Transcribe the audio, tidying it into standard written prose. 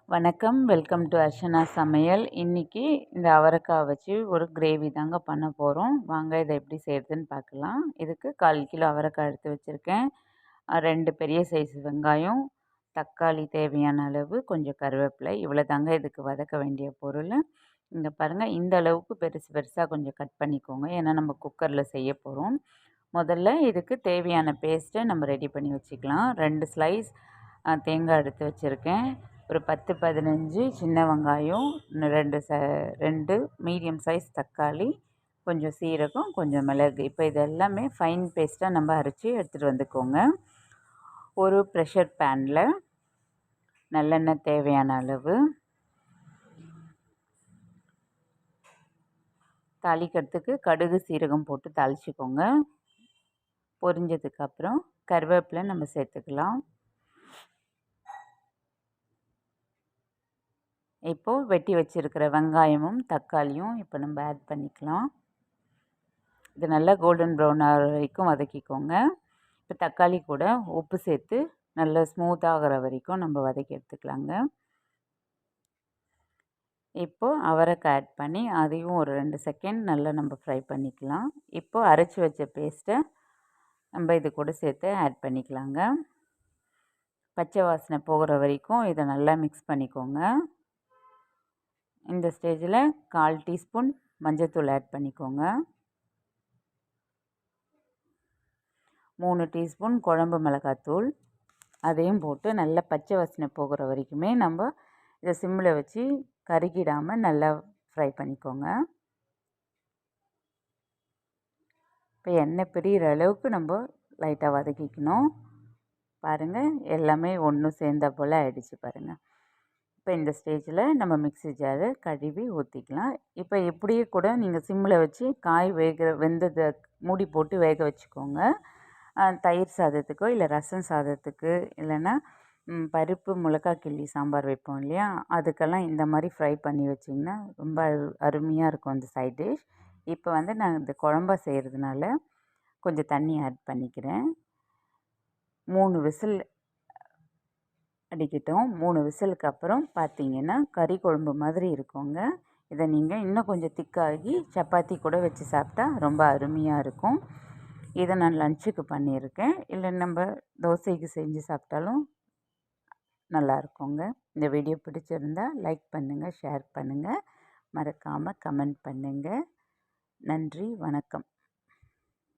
வணக்கம். Welcome to Archana சமையல். இன்னைக்கு இந்த அவரைக்காய் வச்சு ஒரு கிரேவி தாங்க பண்ண போகிறோம். வாங்க இதை எப்படி செய்கிறதுன்னு பார்க்கலாம். இதுக்கு 1/4 கிலோ அவரைக்காய் எடுத்து வச்சுருக்கேன். 2 பெரிய சைஸ் வெங்காயம், தக்காளி தேவையான அளவு, கொஞ்சம் கருவேப்பிலை, இவ்வளோ தாங்க இதுக்கு வதக்க வேண்டிய பொருள். இங்கே பாருங்கள், இந்த அளவுக்கு பெருசு பெருசாக கொஞ்சம் கட் பண்ணிக்கோங்க. ஏன்னா நம்ம குக்கரில் செய்ய போகிறோம். முதல்ல இதுக்கு தேவையான பேஸ்ட்டை நம்ம ரெடி பண்ணி வச்சுக்கலாம். 2 ஸ்லைஸ் தேங்காய் எடுத்து வச்சுருக்கேன். ஒரு 10, 15 சின்ன வெங்காயம், 2 மீடியம் சைஸ் தக்காளி, கொஞ்சம் சீரகம், கொஞ்சம் மிளகு. இப்போ இது எல்லாமே ஃபைன் பேஸ்ட்டாக நம்ம அரைச்சி எடுத்துகிட்டு வந்துக்கோங்க. ஒரு ப்ரெஷர் பேனில் நல்லெண்ணெய் தேவையான அளவு, தாளிக்கிறதுக்கு கடுகு சீரகம் போட்டு தாளிச்சிக்கோங்க. பொரிஞ்சதுக்கப்புறம் கருவேப்பிலை நம்ம சேர்த்துக்கலாம். இப்போது வெட்டி வச்சுருக்கிற வெங்காயமும் தக்காளியும் இப்போ நம்ம ஆட் பண்ணிக்கலாம். இது நல்லா கோல்டன் ப்ரௌன் ஆகிற வரைக்கும் வதக்கிக்கோங்க. இப்போ தக்காளி கூட உப்பு சேர்த்து நல்லா ஸ்மூத்தாகிற வரைக்கும் நம்ம வதக்கி எடுத்துக்கலாங்க. இப்போது அவரைக்காய் ஆட் பண்ணி அதையும் ஒரு 2 செகண்ட் நல்லா நம்ம ஃப்ரை பண்ணிக்கலாம். இப்போது அரைச்சி வச்ச பேஸ்ட்டை நம்ம இது கூட சேர்த்து ஆட் பண்ணிக்கலாங்க. பச்சை வாசனை போகிற வரைக்கும் இதை நல்லா மிக்ஸ் பண்ணிக்கோங்க. இந்த ஸ்டேஜில் 1/4 டீஸ்பூன் மஞ்சள்தூள் ஆட் பண்ணிக்கோங்க. 3 டீஸ்பூன் குழம்பு மிளகாத்தூள், அதையும் போட்டு நல்லா பச்சை வாசனை போகிற வரைக்குமே நம்ம இதை சிம்மில் வச்சு கருகிடாமல் நல்லா ஃப்ரை பண்ணிக்கோங்க. இப்போ எண்ணெய் பிரிகிற அளவுக்கு நம்ம லைட்டாக வதக்கிக்கணும். பாருங்கள், எல்லாமே ஒன்று சேர்ந்த போல் ஆகிடுச்சு பாருங்கள். இப்போ இந்த ஸ்டேஜில் நம்ம மிக்ஸி ஜாரை கழுவி ஊற்றிக்கலாம். இப்போ இப்படியே கூட நீங்கள் சிம்மில் வச்சு காய் வெந்ததை மூடி போட்டு வேக வச்சுக்கோங்க. தயிர் சாதத்துக்கோ இல்லை ரசம் சாதத்துக்கு இல்லைன்னா பருப்பு மிளகாய் கிள்ளி சாம்பார் வைப்போம் இல்லையா, அதுக்கெல்லாம் இந்த மாதிரி ஃப்ரை பண்ணி வச்சிங்கன்னா ரொம்ப அருமையாக இருக்கும் அந்த சைட் டிஷ். இப்போ நான் இந்த குழம்பா செய்கிறதுனால கொஞ்சம் தண்ணி ஆட் பண்ணிக்கிறேன். 3 விசில் அடிக்கட்டும். 3 விசிலுக்கு அப்புறம் பார்த்தீங்கன்னா கறி குழம்பு மாதிரி இருக்குங்க. இதை நீங்கள் இன்னும் கொஞ்சம் திக்காகி சப்பாத்தி கூட வச்சு சாப்பிட்டா ரொம்ப அருமையாக இருக்கும். இதை நான் லஞ்சுக்கு பண்ணியிருக்கேன். இல்லை நம்ம தோசைக்கு செஞ்சு சாப்பிட்டாலும் நல்லா இருக்குங்க. இந்த வீடியோ பிடிச்சிருந்தா லைக் பண்ணுங்கள், ஷேர் பண்ணுங்கள், மறக்காமல் கமெண்ட் பண்ணுங்கள். நன்றி, வணக்கம்.